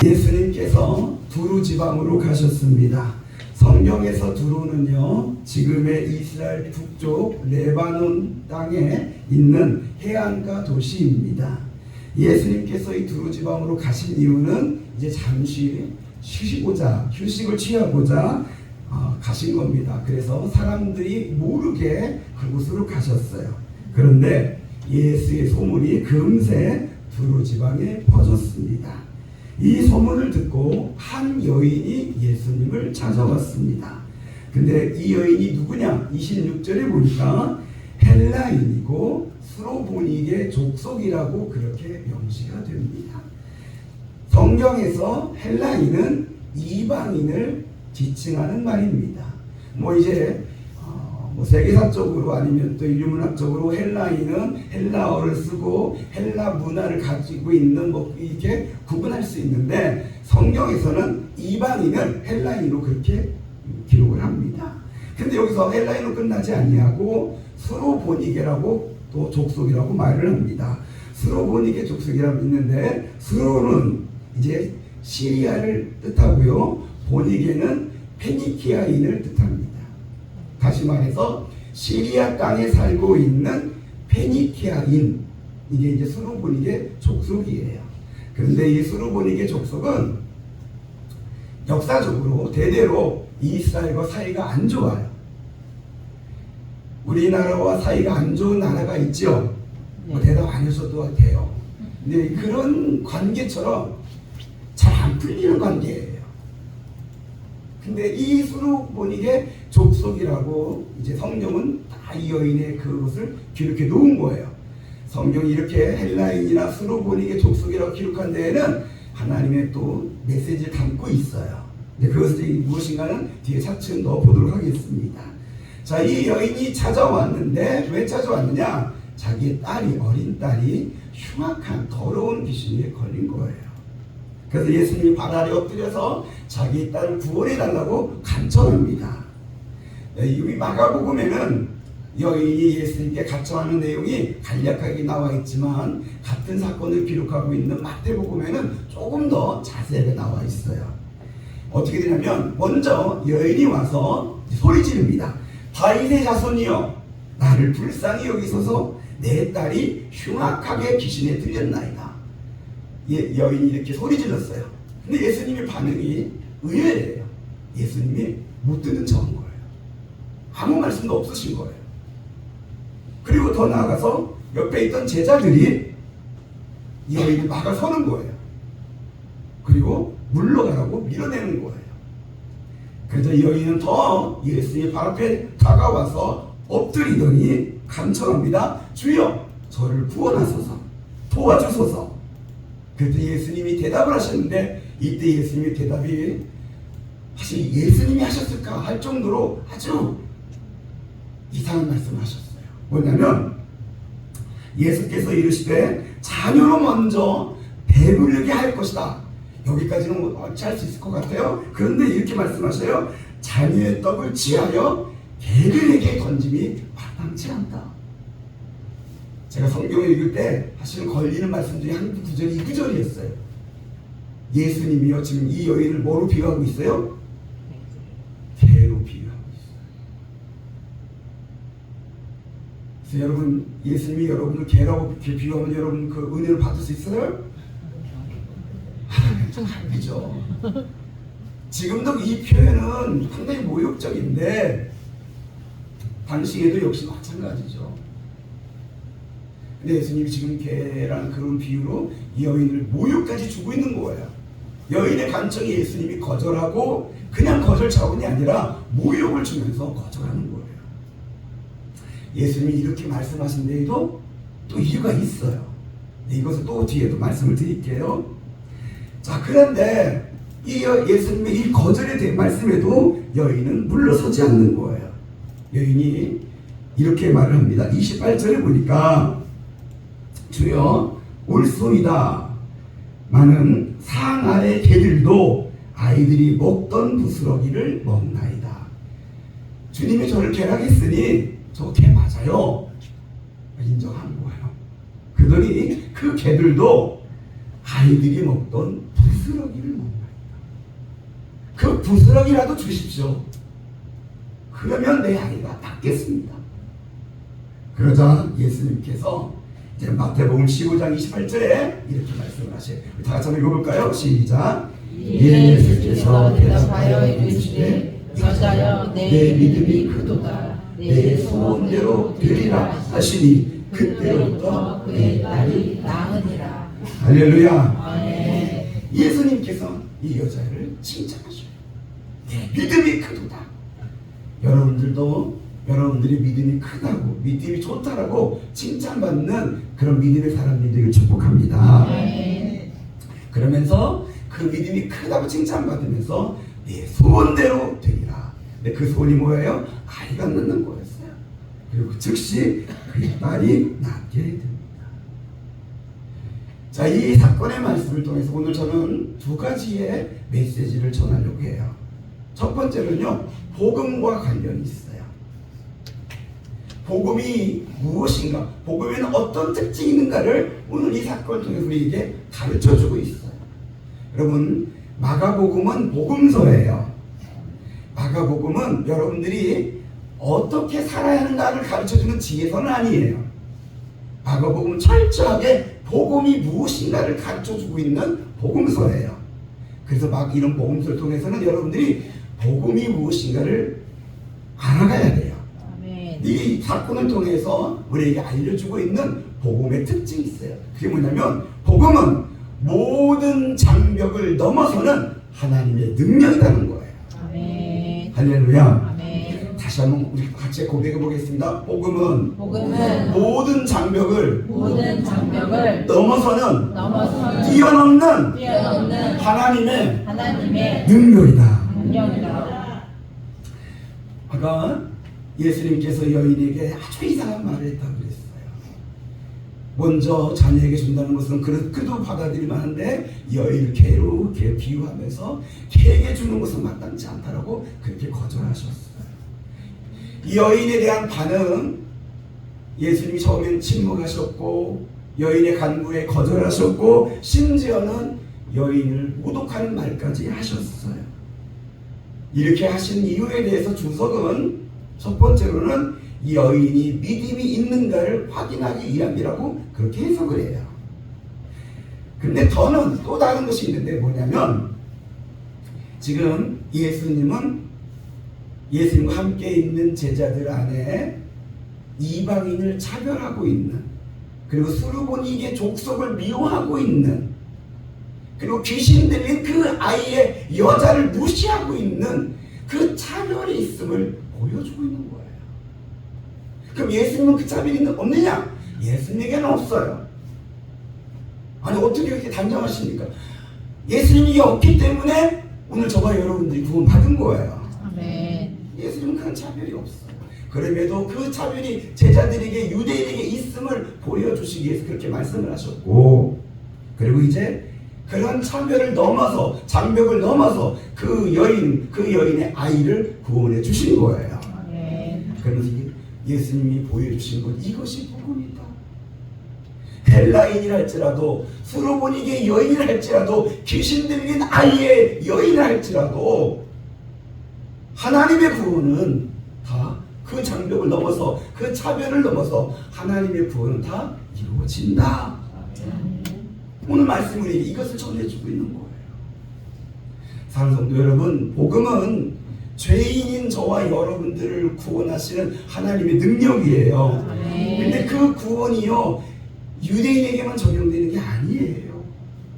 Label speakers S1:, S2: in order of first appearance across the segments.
S1: 예수님께서 두루 지방으로 가셨습니다. 성경에서 두루는요, 지금의 이스라엘 북쪽 레바논 땅에 있는 해안가 도시입니다. 예수님께서 이 두루 지방으로 가신 이유는 이제 잠시 휴식을 취하고자 가신 겁니다. 그래서 사람들이 모르게 그곳으로 가셨어요. 그런데 예수의 소문이 금세 두루 지방에 퍼졌습니다. 이 소문을 듣고 한 여인이 예수님을 찾아왔습니다. 근데 이 여인이 누구냐? 26절에 보니까 헬라인이고 스로보닉의 족속이라고 그렇게 명시가 됩니다. 성경에서 헬라인은 이방인을 지칭하는 말입니다. 이제 세계사적으로 아니면 또 인류문학적으로 헬라인은 헬라어를 쓰고 헬라 문화를 가지고 있는 이렇게 구분할 수 있는데, 성경에서는 이방인을 헬라인으로 그렇게 기록을 합니다. 근데 여기서 헬라인으로 끝나지 아니하고 스로보니게라고 또 족속이라고 말을 합니다. 스로보니게 족속이라고 있는데, 스로는 이제 시리아를 뜻하고요, 보니게는 페니키아인을 뜻합니다. 다시 말해서 시리아 땅에 살고 있는 페니키아인, 이게 이제 스로보닉의 족속이에요. 그런데 이 스로보닉의 족속은 역사적으로 대대로 이스라엘과 사이가 안 좋아요. 우리나라와 사이가 안 좋은 나라가 있죠. 대답 안 하셔도 돼요. 근데 그런 관계처럼 잘 안 풀리는 관계예요. 근데 이 스로보닉의 족속이라고 이제 성경은 다 이 여인의 그것을 기록해 놓은 거예요. 성경이 이렇게 헬라인이나 스로보닉의 족속이라고 기록한 데에는 하나님의 또 메시지를 담고 있어요. 근데 그것이 무엇인가는 뒤에 차츰 넣어보도록 하겠습니다. 자, 이 여인이 찾아왔는데 왜 찾아왔느냐? 자기의 딸이, 어린 딸이 흉악한 더러운 귀신에 걸린 거예요. 그래서 예수님이 발 아래 엎드려서 자기 딸을 구원해달라고 간청합니다. 이 마가복음에는 여인이 예수님께 간청하는 내용이 간략하게 나와 있지만, 같은 사건을 기록하고 있는 마태복음에는 조금 더 자세하게 나와 있어요. 어떻게 되냐면, 먼저 여인이 와서 소리 지릅니다. 다윗의 자손이여, 나를 불쌍히 여기소서. 내 딸이 흉악하게 귀신에 들렸나이다. 여인이 이렇게 소리 질렀어요. 근데 예수님의 반응이 의외예요. 예수님이 못 듣는 척한 거예요. 아무 말씀도 없으신 거예요. 그리고 더 나아가서 옆에 있던 제자들이 여인을 막아서는 거예요. 그리고 물러가라고 밀어내는 거예요. 그래서 여인은 더 예수님 발 앞에 다가와서 엎드리더니 간청합니다. 주여, 저를 구원하소서, 도와주소서. 그래서 예수님이 대답을 하셨는데, 이때 예수님의 대답이 사실 예수님이 하셨을까 할 정도로 아주 이상한 말씀을 하셨어요. 뭐냐면, 예수께서 이르시되 자녀로 먼저 배부르게 할 것이다. 여기까지는 어찌 할 수 있을 것 같아요. 그런데 이렇게 말씀하셔요. 자녀의 떡을 취하여 개들에게 던짐이 마땅치 않다. 제가 성경을 읽을 때 사실은 걸리는 말씀 중에 한 구절이 이 구절이었어요. 예수님이요, 지금 이 여인을 뭐로 비유하고 있어요? 개로 비유하고 있어요. 그래서 여러분, 예수님이 여러분을 개라고 비유하면 여러분 그 은혜를 받을 수 있어요? 좀 아니죠. 지금도 이 표현은 상당히 모욕적인데, 당시에도 역시 마찬가지죠. 근데 예수님이 지금 개라는 그런 비유로 이 여인을 모욕까지 주고 있는 거예요. 여인의 간청이 예수님이 거절하고 그냥 거절 차원이 아니라 모욕을 주면서 거절하는 거예요. 예수님이 이렇게 말씀하신 데에도 또 이유가 있어요. 이것을 또 뒤에도 말씀을 드릴게요. 자, 그런데 이 예수님의 이 거절에 대한 말씀에도 여인은 물러서지 않는 거예요. 여인이 이렇게 말을 합니다. 28절에 보니까 주여, 올소이다. 많은 상 아래 개들도 아이들이 먹던 부스러기를 먹나이다. 주님이 저를 개라했으니 저 개 맞아요. 인정하는 거예요. 그들이 그 개들도 아이들이 먹던 부스러기를 먹는다. 그 부스러기라도 주십시오. 그러면 내 아이가 낫겠습니다. 그러자 예수님께서 이제 마태복음 15장 28절에 이렇게 말씀을 하세요. 다 같이 한번 읽어볼까요? 시작.
S2: 예수께서 대답하여 이르시되 여자여 내 믿음이 크도다. 내 소원대로 되리라 하시니 그때부터 그의 딸이 나으니라.
S1: 할렐루야.
S2: 아멘.
S1: 예수님께서 이 여자를 칭찬하셔요. 내 믿음이 크도다. 여러분들도 여러분들이 믿음이 크다고 믿음이 좋다라고 칭찬받는 그런 믿음의 사람들이 되길 축복합니다.
S2: 아멘.
S1: 그러면서 그 믿음이 크다고 칭찬받으면서 내 소원대로 되리라. 근데 그 소원이 뭐예요? 아이가 낳는 거였어요. 그리고 즉시 그 딸이 낳게 됩니다. 자, 이 사건의 말씀을 통해서 오늘 저는 두 가지의 메시지를 전하려고 해요. 첫 번째는요, 복음과 관련이 있어요. 복음이 무엇인가, 복음에는 어떤 특징이 있는가를 오늘 이 사건을 통해서 우리에게 가르쳐주고 있어요. 여러분, 마가복음은 복음서예요. 마가복음은 여러분들이 어떻게 살아야 하는가를 가르쳐주는 지혜서는 아니에요. 마가복음은 철저하게 복음이 무엇인가를 가르쳐주고 있는 복음서예요. 그래서 막 이런 복음서를 통해서는 여러분들이 복음이 무엇인가를 알아가야 돼요.
S2: 아멘.
S1: 이 사건을 통해서 우리에게 알려주고 있는 복음의 특징이 있어요. 그게 뭐냐면 복음은 모든 장벽을 넘어서는 하나님의 능력이라는 거예요.
S2: 아멘.
S1: 할렐루야.
S2: 아멘.
S1: 다시 한번 우리 같이 고백해 보겠습니다. 복음은 모든 장벽을 넘어서는 뛰어넘는 하나님의 능력이다. 아까 예수님께서 여인에게 아주 이상한 말을 했다고 그랬어요. 먼저 자녀에게 준다는 것은 그래도 받아들일 만한데 여인을 개로 비유하면서 개에게 주는 것은 마땅치 않다라고 그렇게 거절하셨어요. 이 여인에 대한 반응, 예수님이 처음엔 침묵하셨고 여인의 간구에 거절하셨고 심지어는 여인을 모독하는 말까지 하셨어요. 이렇게 하신 이유에 대해서 주석은 첫 번째로는 이 여인이 믿음이 있는가를 확인하기 위함이라고 그렇게 해석을 해요. 근데 더는 또 다른 것이 있는데 뭐냐면 지금 예수님과 함께 있는 제자들 안에 이방인을 차별하고 있는, 그리고 수르보니게 족속을 미워하고 있는, 그리고 귀신 들린 그 아이의 여자를 무시하고 있는 그 차별이 있음을 보여주고 있는 거예요. 그럼 예수님은 그 차별이 없느냐? 예수님에게는 없어요. 아니 어떻게 그렇게 단정하십니까? 예수님이 없기 때문에 오늘 저와 여러분들이 구원받은 거예요.
S2: 아멘.
S1: 예수님은 그런 차별이 없어요. 그럼에도 그 차별이 제자들에게, 유대인에게 있음을 보여주시기 위해서 그렇게 말씀을 하셨고, 그리고 이제 그런 차별을 넘어서, 장벽을 넘어서 그 여인의 아이를 구원해 주신 거예요.
S2: 아멘.
S1: 그러면서 예수님이 보여주신 것, 이것이 복음이다. 헬라인이랄지라도, 수르보니게 여인이랄지라도, 귀신 들린 아이의 여인이랄지라도 하나님의 구원은 다 그 장벽을 넘어서, 그 차별을 넘어서 하나님의 구원은 다 이루어진다. 오늘 말씀을 이것을 전해주고 있는 거예요. 사랑하는 성도 여러분, 복음은 죄인인 저와 여러분들을 구원하시는 하나님의 능력이에요. 근데 그 구원이요, 유대인에게만 적용되는 게 아니에요.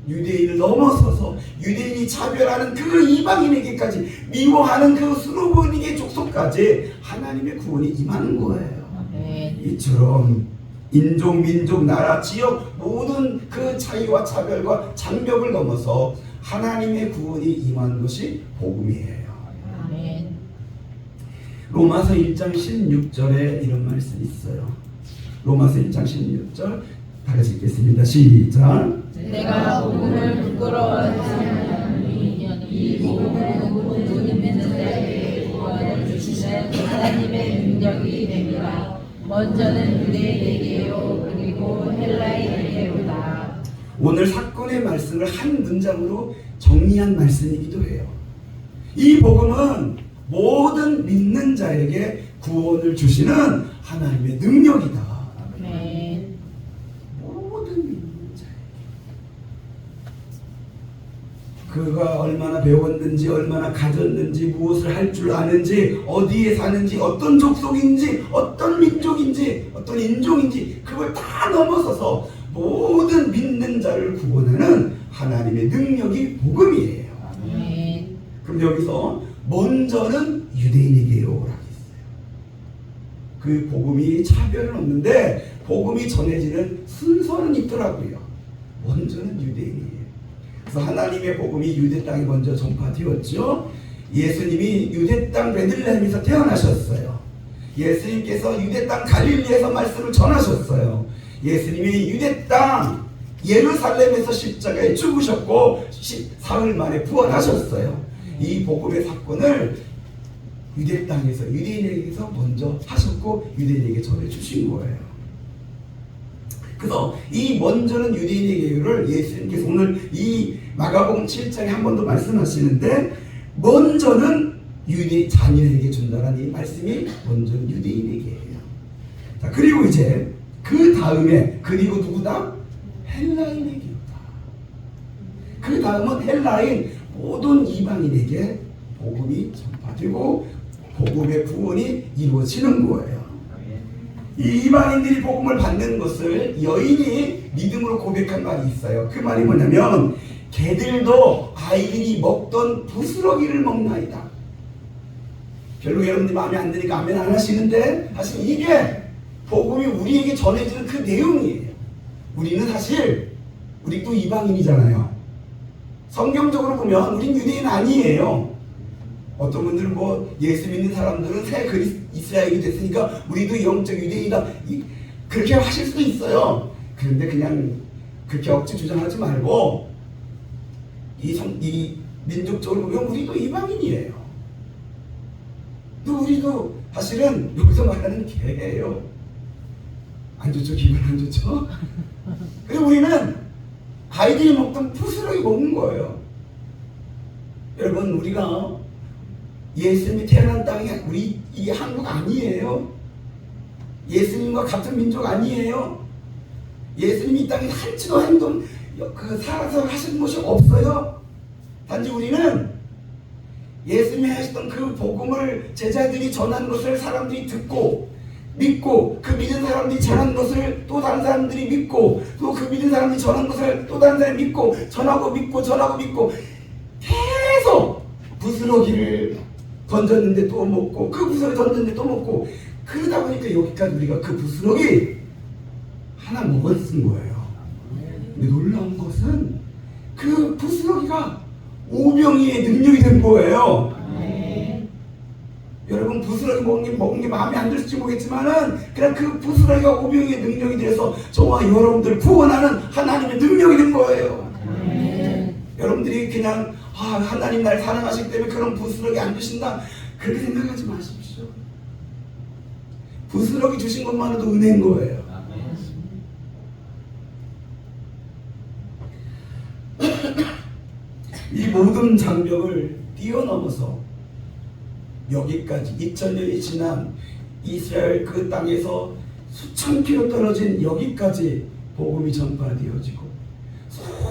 S1: 유대인을 넘어서서 유대인이 차별하는 그 이방인에게까지, 미워하는 그 수르보니게 족속까지 하나님의 구원이 임하는 거예요. 이처럼 인종, 민족, 나라, 지역 모든 그 차이와 차별과 장벽을 넘어서 하나님의 구원이 임하는 것이 복음이에요.
S2: 아멘.
S1: 로마서 1장 16절에 이런 말씀이 있어요. 로마서 1장 16절 다 같이 읽겠습니다. 시작.
S2: 내가 복음을 부끄러워하지 않으니 이 복음은 모든 믿는 자에게 구원을 주시는 하나님의 능력이 됩니다. 먼저는 유대인에게요, 그리고 헬라인에게로다.
S1: 오늘 사건의 말씀을 한 문장으로 정리한 말씀이기도 해요. 이 복음은 모든 믿는 자에게 구원을 주시는 하나님의 능력이다.
S2: 아멘.
S1: 모든 믿는 자에게. 그가 얼마나 배웠는지, 얼마나 가졌는지, 무엇을 할 줄 아는지, 어디에 사는지, 어떤 족속인지, 어떤 민족인지, 어떤 인종인지, 그걸 다 넘어서서 모든 믿는 자를 구원하는 하나님의 능력이 복음이에요.
S2: 아멘.
S1: 그럼 여기서 먼저는 유대인에게요 라고 했어요. 그 복음이 차별은 없는데 복음이 전해지는 순서는 있더라고요. 먼저는 유대인이에요. 그래서 하나님의 복음이 유대 땅에 먼저 전파되었죠. 예수님이 유대 땅 베들레헴에서 태어나셨어요. 예수님께서 유대 땅 갈릴리에서 말씀을 전하셨어요. 예수님이 유대 땅 예루살렘에서 십자가에 죽으셨고 사흘 만에 부활하셨어요. 이 복음의 사건을 유대 땅에서 유대인에게서 먼저 하셨고 유대인에게 전해주신 거예요. 그래서 이 먼저는 유대인에게를 예수님께서 오늘 이 마가복음 7장에 한 번 더 말씀하시는데 먼저는 유대 자녀에게 준다는 이 말씀이 먼저는 유대인에게예요. 자, 그리고 이제 그 다음에 그리고 누구다? 헬라인에게다. 그 다음은 헬라인 모든 이방인에게 복음이 전파되고 복음의 구원이 이루어지는 거예요. 이 이방인들이 복음을 받는 것을 여인이 믿음으로 고백한 말이 있어요. 그 말이 뭐냐면 개들도 아이들이 먹던 부스러기를 먹나이다. 별로 여러분들 마음에 안 드니까 아멘 안 하시는데 사실 이게 복음이 우리에게 전해지는 그 내용이에요. 우리는 사실 우리도 이방인이잖아요. 성경적으로 보면 우린 유대인 아니에요. 어떤 분들은 뭐 예수 믿는 사람들은 새 이스라엘이 됐으니까 우리도 영적 유대인이다 그렇게 하실 수도 있어요. 그런데 그냥 그렇게 억지 주장하지 말고 이 민족적으로 보면 우리도 이방인이에요. 또 우리도 사실은 여기서 말하는 개예요. 안 좋죠? 기분 안 좋죠? 그리고 우리는 아이들이 먹던 부스러기 먹는 거예요. 여러분 우리가 예수님이 태어난 땅이 우리 이게 한국 아니에요. 예수님과 같은 민족 아니에요. 예수님이 이 땅에 한치도 행동 살아서 하신 것이 없어요. 단지 우리는 예수님이 하셨던 그 복음을 제자들이 전하는 것을 사람들이 듣고 믿고 그 믿은 사람들이 전하는 것을 또 다른 사람들이 믿고 또 그 믿은 사람들이 전하는 것을 또 다른 사람이 믿고 전하고 믿고 전하고 믿고 계속 부스러기를 던졌는데 또 먹고 그 부스러기 던졌는데 또 먹고 그러다 보니까 여기까지 우리가 그 부스러기 하나 먹었은 거예요. 근데 놀라운 것은 그 부스러기가 오병이의 능력이 된 거예요. 여러분 부스러기 먹은 게 마음에 안 들을지 모르겠지만은 그냥 그 부스러기가 오병이의 능력이 돼서 저와 여러분들 구원하는 하나님의 능력이 된 거예요. 여러분들이 그냥 하나님 날 사랑하시기 때문에 그런 부스러기 안 주신다 그렇게 생각하지 마십시오. 부스러기 주신 것만으로도 은혜인 거예요. 이 모든 장벽을 뛰어넘어서 여기까지 2000년이 지난 이스라엘 그 땅에서 수천 킬로 떨어진 여기까지 복음이 전파되어지고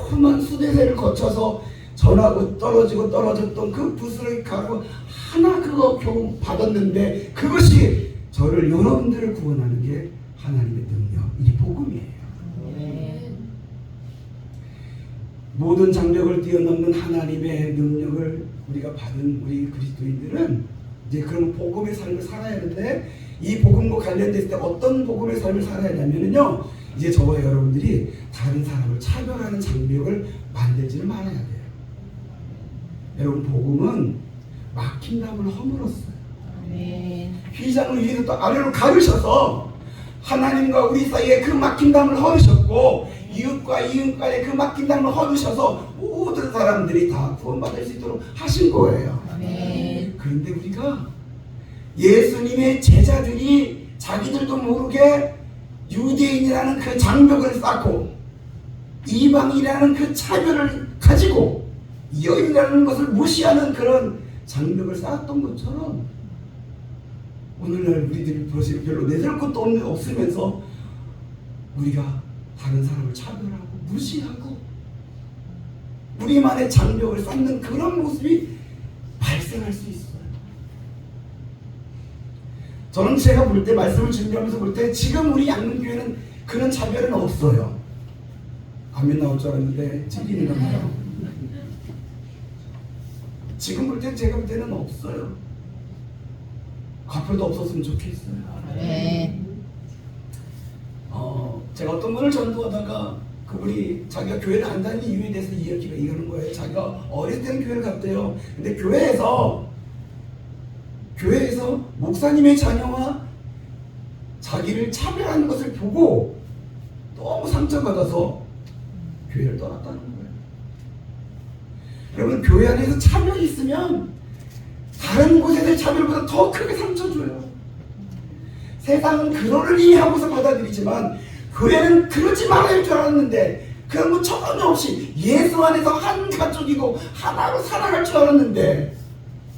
S1: 수많은 수대세를 거쳐서 전하고 떨어졌던 그 부스러기 가루 하나 그거 겨우 받았는데 그것이 저를 여러분들을 구원하는 게 하나님의 능력, 이 복음이에요. 모든 장벽을 뛰어넘는 하나님의 능력을 우리가 받은 우리 그리스도인들은 이제 그런 복음의 삶을 살아야 하는데 이 복음과 관련됐을 때 어떤 복음의 삶을 살아야 하냐면요 이제 저와 여러분들이 다른 사람을 차별하는 장벽을 만들지는 말아야 돼요. 여러분 복음은 막힌 담을 허물었어요. 휘장을 위에서 또 아래로 가르셔서 하나님과 우리 사이에 그 막힌 담을 허르셨고 이웃과 이웃 간에 그 막힌 담을 허르셔서 모든 사람들이 다 구원받을 수 있도록 하신 거예요. 그런데 우리가 예수님의 제자들이 자기들도 모르게 유대인이라는 그 장벽을 쌓고 이방이라는 그 차별을 가지고 여인이라는 것을 무시하는 그런 장벽을 쌓았던 것처럼 오늘날 우리들이 벌써 별로 내세울 것도 없으면서 우리가 다른 사람을 차별하고 무시하고 우리만의 장벽을 쌓는 그런 모습이 발생할 수 있어요. 저는 제가 볼 때, 말씀을 준비하면서 볼 때 지금 우리 양문교회는 그런 차별은 없어요. 아멘 나올 줄 알았는데 찔리는 겁니다. 지금 볼 때 제가 볼 때는 없어요. 앞으로도 없었으면 좋겠어요.
S2: 아멘.
S1: 제가 어떤 분을 전도하다가 그분이 자기가 교회를 안 다니는 이유에 대해서 이야기하는 거예요. 자기가 어릴 때는 교회를 갔대요. 근데 교회에서 목사님의 자녀와 자기를 차별하는 것을 보고 너무 상처받아서 교회를 떠났다는 거예요. 여러분, 교회 안에서 차별이 있으면 다른 곳에서의 차별보다 더 크게 상처 줘요. 세상은 그러려니 하고서 받아들이지만 교회는 그러지 말아야 할 줄 알았는데, 그런 거 전혀 없이 예수 안에서 한 가족이고 하나로 살아갈 줄 알았는데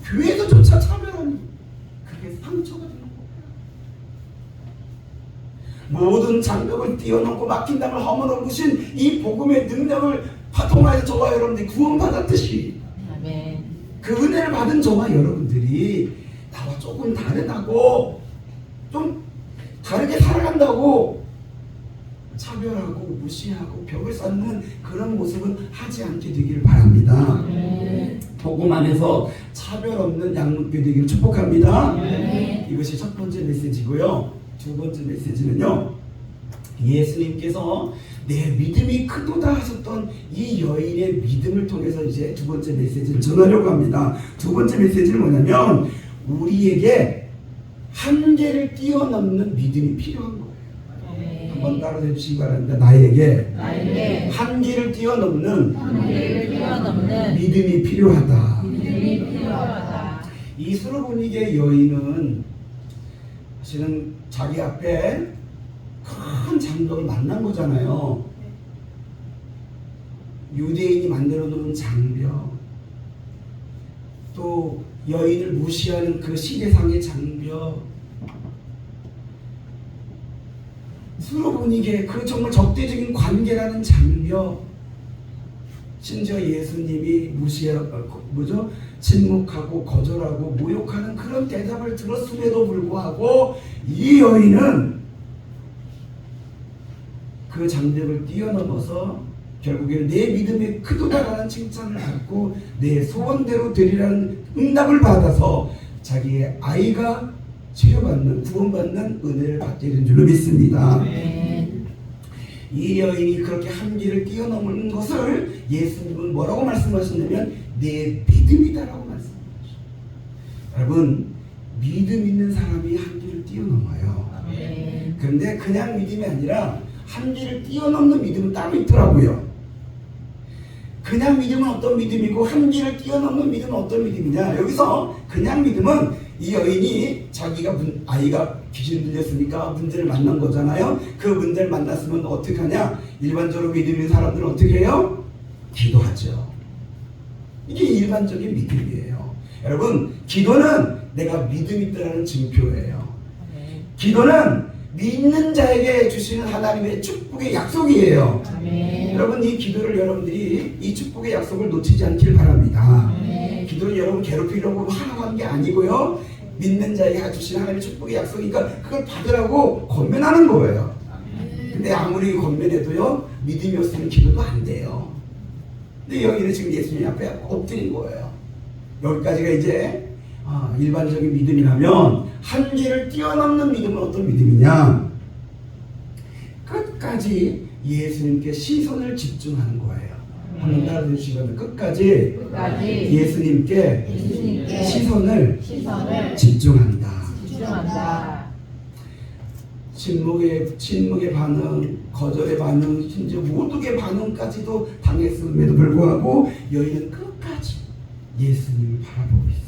S1: 교회에서조차 차별하니 그게 상처가 되는 거예요. 모든 장벽을 뛰어넘고 막힌 담을 허물어보신 이 복음의 능력을 통하여 저와 여러분들이 구원받았듯이
S2: 아멘.
S1: 그 은혜를 받은 저와 여러분들이 나와 조금 다르다고, 좀 다르게 살아간다고 차별하고 무시하고 벽을 쌓는 그런 모습은 하지 않게 되기를 바랍니다. 복음 안에서 차별 없는 양문교회 되기를 축복합니다. 이것이 첫 번째 메시지고요. 두 번째 메시지는요, 예수님께서 내 믿음이 크도다 하셨던 이 여인의 믿음을 통해서 이제 두 번째 메시지를 전하려고 합니다. 두 번째 메시지는 뭐냐면, 우리에게 한계를 뛰어넘는 믿음이 필요한 거예요. 한번 따라해 주시기 바랍니다. 나에게 한계를 뛰어넘는 믿음이 필요하다. 이 수르보니게 여인은 사실은 자기 앞에 큰 장벽을 만난 거잖아요. 유대인이 만들어 놓은 장벽, 또 여인을 무시하는 그 시대상의 장벽, 수르보니게 그 정말 적대적인 관계라는 장벽, 심지어 예수님이 침묵하고 거절하고 모욕하는 그런 대답을 들었음에도 불구하고 이 여인은 그 장벽을 뛰어넘어서 결국에는 내 믿음이 크도다라는 칭찬을 받고 내 소원대로 되리라는 응답을 받아서 자기의 아이가 치료받는, 구원받는 은혜를 받게 된 줄로 믿습니다. 이 여인이 그렇게 한계를 뛰어넘는 것을 예수님은 뭐라고 말씀하셨냐면 내 믿음이다라고 말씀하셨어요. 여러분, 믿음 있는 사람이 한계를 뛰어넘어요. 그런데 그냥 믿음이 아니라 한계를 뛰어넘는 믿음은 따로 있더라고요. 그냥 믿음은 어떤 믿음이고 한계를 뛰어넘는 믿음은 어떤 믿음이냐. 여기서 그냥 믿음은 이 여인이 자기가 아이가 귀신 들렸으니까 문제를 만난 거잖아요. 그 문제를 만났으면 어떻게 하냐? 일반적으로 믿음 있는 사람들은 어떻게 해요? 기도하죠. 이게 일반적인 믿음이에요. 여러분, 기도는 내가 믿음 있다는 증표예요. 기도는 믿는 자에게 주시는 하나님의 축복의 약속이에요. 여러분, 이 기도를 여러분들이 이 축복의 약속을 놓치지 않길 바랍니다. 기도는 여러분 괴롭히려고 하라고 한 게 아니고요, 믿는 자에게 주시는 하나님의 축복의 약속이니까 그걸 받으라고 권면하는 거예요. 근데 아무리 권면해도요, 믿음이 없으면 기도도 안 돼요. 근데 여기는 지금 예수님 앞에 엎드린 거예요. 여기까지가 이제 일반적인 믿음이라면, 한계를 뛰어넘는 믿음은 어떤 믿음이냐? 끝까지 예수님께 시선을 집중하는 거예요. 한번 따라해 주시면, 끝까지 예수님께 시선을 집중한다. 침묵의 반응, 거절의 반응, 심지어 모독의 반응까지도 당했음에도 불구하고 여인은 끝까지 예수님을 바라보고 있어요.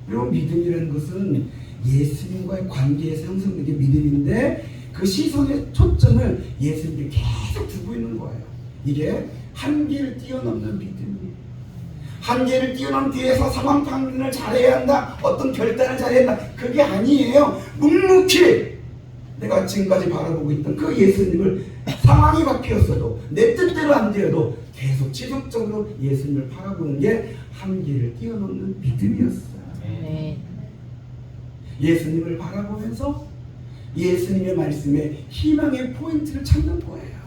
S1: 그리고 믿음이라는 것은 예수님과의 관계에서 형성된 게 믿음인데, 그 그 시선의 초점을 예수님이 계속 두고 있는 거예요. 이게 한계를 뛰어넘는 믿음이에요. 한계를 뛰어넘은 뒤에서 상황 판단을 잘해야 한다, 어떤 결단을 잘해야 한다, 그게 아니에요. 묵묵히 내가 지금까지 바라보고 있던 그 예수님을, 상황이 바뀌었어도 내 뜻대로 안 되어도 계속 지속적으로 예수님을 바라보는 게 한계를 뛰어넘는 믿음이었어요.
S2: 아멘.
S1: 예수님을 바라보면서 예수님의 말씀에 희망의 포인트를 찾는 거예요.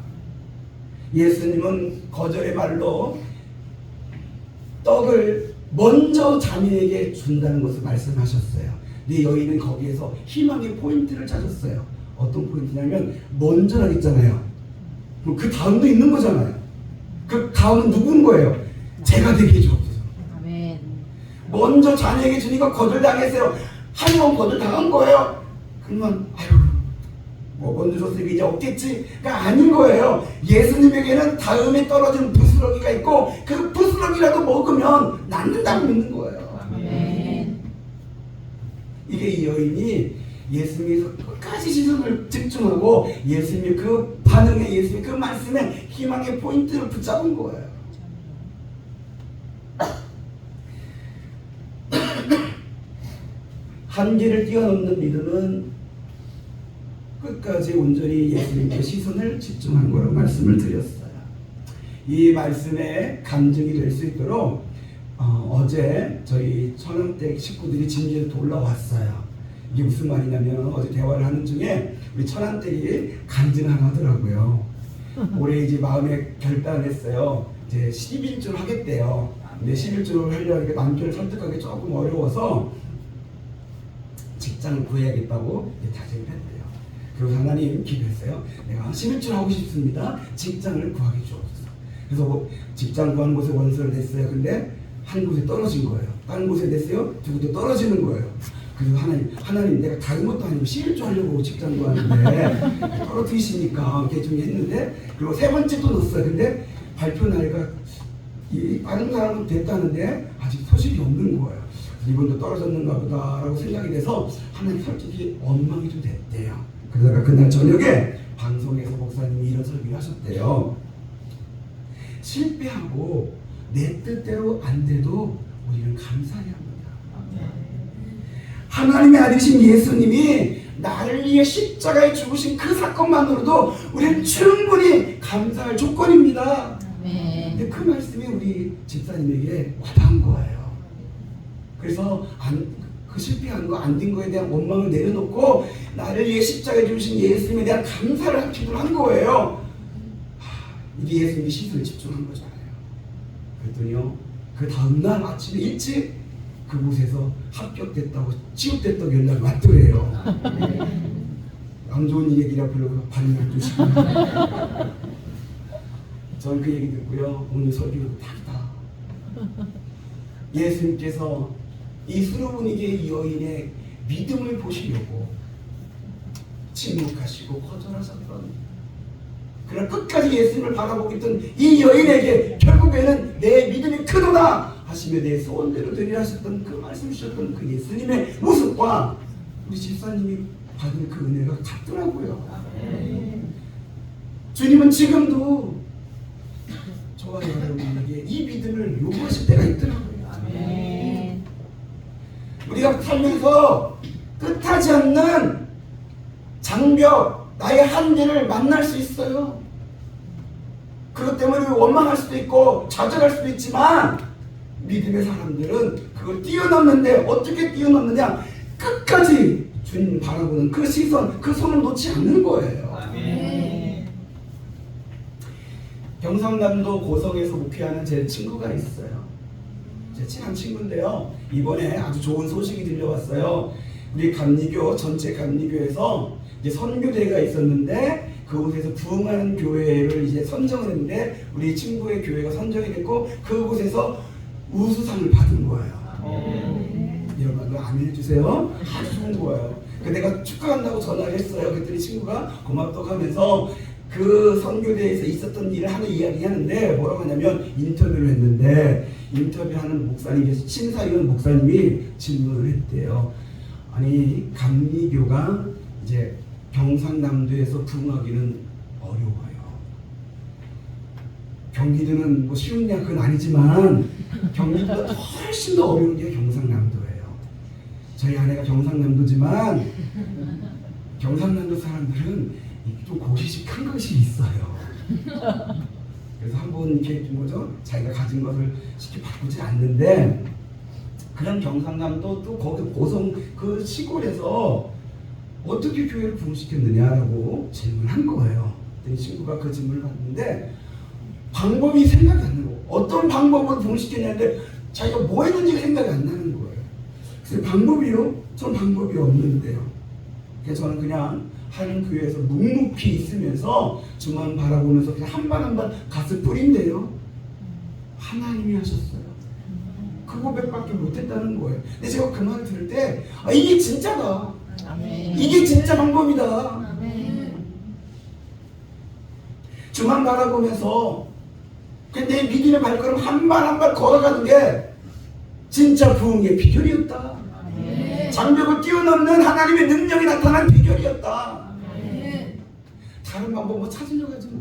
S1: 예수님은 거절의 말로 떡을 먼저 자매에게 준다는 것을 말씀하셨어요. 근데 여인은 거기에서 희망의 포인트를 찾았어요. 어떤 포인트냐면 먼저라 했잖아요. 그 다음도 있는 거잖아요. 그 다음은 누군 거예요? 제가 되게 해주옵소서.
S2: 아멘.
S1: 먼저 자녀에게 주니까 거절당했어요. 한 번 거절당한 거예요. 그러면 아유 뭐 먼저 줬으니까 이제 없겠지가 아닌 거예요. 예수님에게는 다음에 떨어진 부스러기가 있고 그 부스러기라도 먹으면 낫는다고 믿는 거예요.
S2: 아멘.
S1: 이게 이 여인이 예수님에서 끝까지 시선을 집중하고 예수님의 그 반응에, 예수님의 그 말씀에 희망의 포인트를 붙잡은 거예요. 한계를 뛰어넘는 믿음은 끝까지 온전히 예수님께 시선을 집중한 거라고 말씀을 드렸어요. 이 말씀에 감정이 될 수 있도록 어제 저희 천안댁 식구들이 진지에서 올라왔어요. 이게 무슨 말이냐면 어제 대화를 하는 중에 우리 천안댁이 간증을 하나 하더라고요. 올해 이제 마음에 결단을 했어요. 이제 11조를 하겠대요. 근데 11조를 하려니까 남편을 설득하기 조금 어려워서 직장을 구해야겠다고 다짐을 했대요. 그리고 하나님 기도했어요. 내가 11조를 하고 싶습니다. 직장을 구하게 주옵소서. 그래서 뭐 직장 구하는 곳에 원서를 냈어요. 근데 한 곳에 떨어진 거예요. 다른 곳에 냈어요. 두 곳에 떨어지는 거예요. 그래서 하나님 내가 다른 것도 아니고 11조 하려고 직장 구하는데 떨어뜨리시니까 이렇게 좀 했는데, 그리고 세 번째 또 넣었어요. 근데 발표 날가 다른 사람은 됐다는데 아직 소식이 없는 거예요. 이분도 떨어졌는가 보다라고 생각이 돼서 하나님 솔직히 원망이 좀 됐대요. 그러다가 그날 저녁에 방송에서 목사님이 이런 설교를 하셨대요. 실패하고 내 뜻대로 안 돼도 우리는 감사해야 합니다. 하나님의 아들이신 예수님이 나를 위해 십자가에 죽으신 그 사건만으로도 우리는 충분히 감사할 조건입니다. 근데 그 말씀이 우리 집사님에게 와닿은 거예요. 그래서 그 실패한 거, 안 된 거에 대한 원망을 내려놓고 나를 위해 십자가에 죽으신 예수님에 대한 감사를 기도를 한 거예요. 이게 예수님이 시선을 집중한 거잖아요. 그랬더니요, 그 다음날 아침에 일찍 그곳에서 합격됐다고, 취업됐다고 연락이 왔더래요. 안 좋은 얘기라 별로 반응을 안 주시고. 저는 그 얘기 듣고요, 오늘 설교도 다르다. 예수님께서 이 수로분에게 여인의 믿음을 보시려고 침묵하시고 거절하셨던, 그러나 끝까지 예수님을 바라보고 있던 이 여인에게 결국에는 내 믿음이 크도다 하시며 내 소원대로 되리라 하셨던 그 말씀 주셨던 그 예수님의 모습과 우리 집사님이 받은 그 은혜가 같더라고요. 주님은 지금도 저와 여러분에게 이 믿음을 요구하실 때가 있더라고요. 우리가 살면서 끝하지 않는 장벽, 나의 한계를 만날 수 있어요. 그것 때문에 원망할 수도 있고 좌절할 수도 있지만 믿음의 사람들은 그걸 뛰어넘는데, 어떻게 뛰어넘느냐, 끝까지 주님 바라보는 그 시선, 그 손을 놓지 않는 거예요. 경상남도 고성에서 목회하는 제 친구가 있어요. 제 친한 친구인데요, 이번에 아주 좋은 소식이 들려왔어요. 우리 감리교, 전체 감리교에서 이제 선교대회가 있었는데 그곳에서 부흥하는 교회를 이제 선정을 했는데 우리 친구의 교회가 선정이 됐고 그곳에서 우수상을 받은 거예요. 여러분 아멘 해주세요. 아주 좋은 거예요. 내가 축하한다고 전화를 했어요. 그랬더니 친구가 고맙다고 하면서 그 선교대회에서 있었던 일을 하는 이야기 하는데, 뭐라고 하냐면 인터뷰를 했는데, 인터뷰하는 목사님께서, 심사위원 목사님이 질문을 했대요. 아니 감리교가 이제 경상남도에서 부흥하기는 어려워요. 경기도는 뭐 쉬운 약은 아니지만 경기도보다 훨씬 더 어려운 게 경상남도예요. 저희 아내가 경상남도지만 경상남도 사람들은 좀 고집이 큰 것이 있어요. 그래서 한번 이렇게 뭐죠? 자기가 가진 것을 쉽게 바꾸지 않는데, 그런 경상남도 또 거기 고성 그 시골에서 어떻게 교회를 부흥시켰느냐라고 질문한 거예요. 이 친구가 그 질문을 받는데 방법이 생각이 안 나고, 어떤 방법으로 부흥시켰냐는데 자기가 뭐 했는지 생각이 안 나는 거예요. 그래서 방법이요? 저는 방법이 없는데요. 그래서 저는 그냥 하는 교회에서 묵묵히 있으면서 주만 바라보면서 그냥 한 발 한 발 갓을 뿌린대요. 하나님이 하셨어요. 그 고백밖에 못했다는 거예요. 근데 제가 그 말을 들을 때 이게 진짜다.
S2: 아멘.
S1: 이게 진짜 방법이다.
S2: 아멘.
S1: 주만 바라보면서 내 믿음의 발걸음 한 발 한 발 걸어가는 게 진짜 부흥의 비결이었다.
S2: 아멘.
S1: 장벽을 뛰어넘는 하나님의 능력이 나타난 비결이었다.
S2: 아멘.
S1: 다른 방법 뭐 찾으려고 하지 마.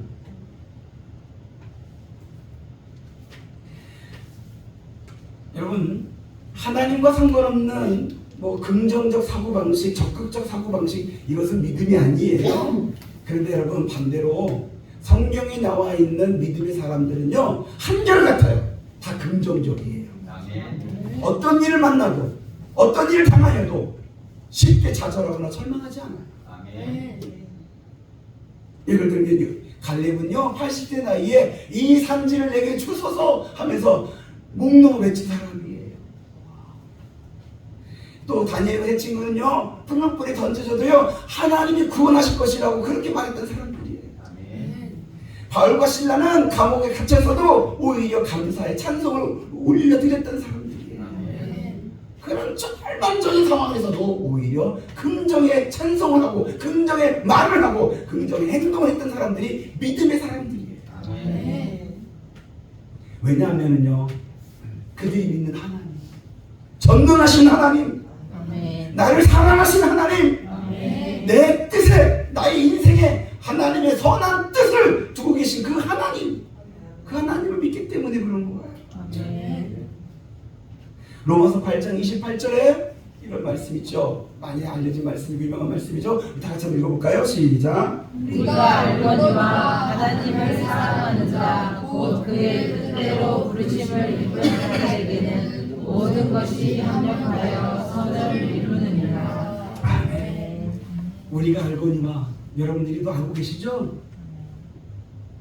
S1: 여러분, 하나님과 상관없는 뭐 긍정적 사고방식, 적극적 사고방식, 이것은 믿음이 아니에요. 그런데 여러분, 반대로 성경에 나와 있는 믿음의 사람들은요, 한결같아요. 다 긍정적이에요. 어떤 일을 만나도, 어떤 일을 당하여도 쉽게 좌절하거나 절망하지 않아요. 예를 들면 갈렙은요, 80대 나이에 이 산지를 내게 주소서 하면서 묵묵 외친 사람이에요. 또 다니엘의 친구는요, 풍물불에 던져져도요 하나님이 구원하실 것이라고 그렇게 말했던 사람들이에요. 바울과 실라는 감옥에 갇혀서도 오히려 감사의 찬송을 올려드렸던 사람들이에요. 그런 절망적인 상황에서도 오히려 긍정의 찬송을 하고 긍정의 말을 하고 긍정의 행동을 했던 사람들이 믿음의 사람들이에요. 왜냐하면요, 그들이 믿는 하나님, 전능하신 하나님,
S2: 아멘.
S1: 나를 사랑하신 하나님,
S2: 아멘.
S1: 내 뜻에, 나의 인생에 하나님의 선한 뜻을 두고 계신 그 하나님, 그 하나님을 믿기 때문에 그런 거예요.
S2: 아멘.
S1: 로마서 8장 28절에 이런 말씀 있죠. 많이 알려진 말씀, 유명한 말씀이죠. 다 같이 한번 읽어볼까요? 시작.
S2: 우리가 알거니와 하나님을 사랑하는 자 곧 그의 뜻대로 부르심을 입은 자들에게는 모든 것이 합력하여 선을 이루느니라.
S1: 아멘. 우리가 알거니와, 여러분들이도 알고 계시죠?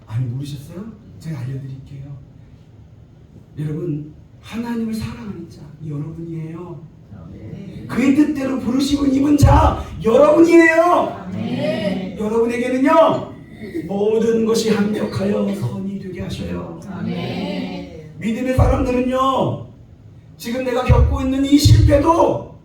S1: 아니, 모르셨어요? 제가 알려드릴게요. 여러분, 하나님을 사랑하는 자 여러분이에요. 그의 뜻대로 부르시고 입은 자 여러분이에요.
S2: 아멘.
S1: 여러분에게는요, 모든 것이 합력하여 선이 되게 하셔요.
S2: 아멘.
S1: 믿음의 사람들은요, 지금 내가 겪고 있는 이 실패도,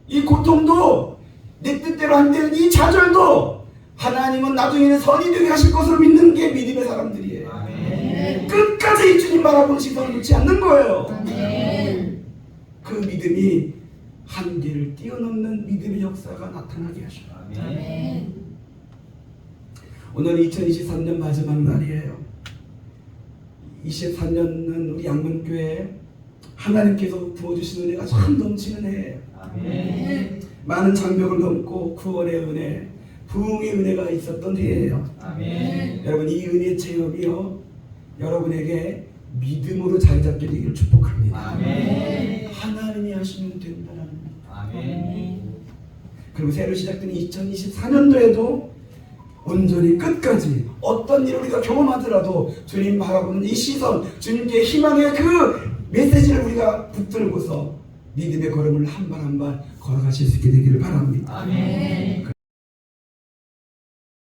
S1: 이 고통도, 내 뜻대로 안 되는 이 좌절도 하나님은 나중에는 선이 되게 하실 것으로 믿는 게 믿음의 사람들이에요.
S2: 아멘.
S1: 끝까지 이 주님 바라보는 시선을 놓지 않는 거예요.
S2: 아멘.
S1: 그 믿음이 한계를 뛰어넘는 믿음의 역사가 나타나게 하셔요.
S2: 아멘.
S1: 오늘 2023년 마지막 날이에요. 24년은 우리 양문교회 하나님께서 부어주신 은혜가 참 넘치는 해예요.
S2: 아멘.
S1: 많은 장벽을 넘고 구원의 은혜, 부흥의 은혜가 있었던 해예요.
S2: 아멘.
S1: 여러분, 이 은혜 체험이요, 여러분에게 믿음으로 자리 잡게 되기를 축복합니다.
S2: 아멘.
S1: 하나님이 하시면 된다는 믿음.
S2: 아멘.
S1: 그리고 새로 시작된 2024년도에도 온전히 끝까지 어떤 일을 우리가 경험하더라도 주님 바라보는 이 시선, 주님께 희망의 그 메시지를 우리가 붙들고서 믿음의 걸음을 한 발 한 발 걸어가실 수 있게 되기를 바랍니다.
S2: 아멘.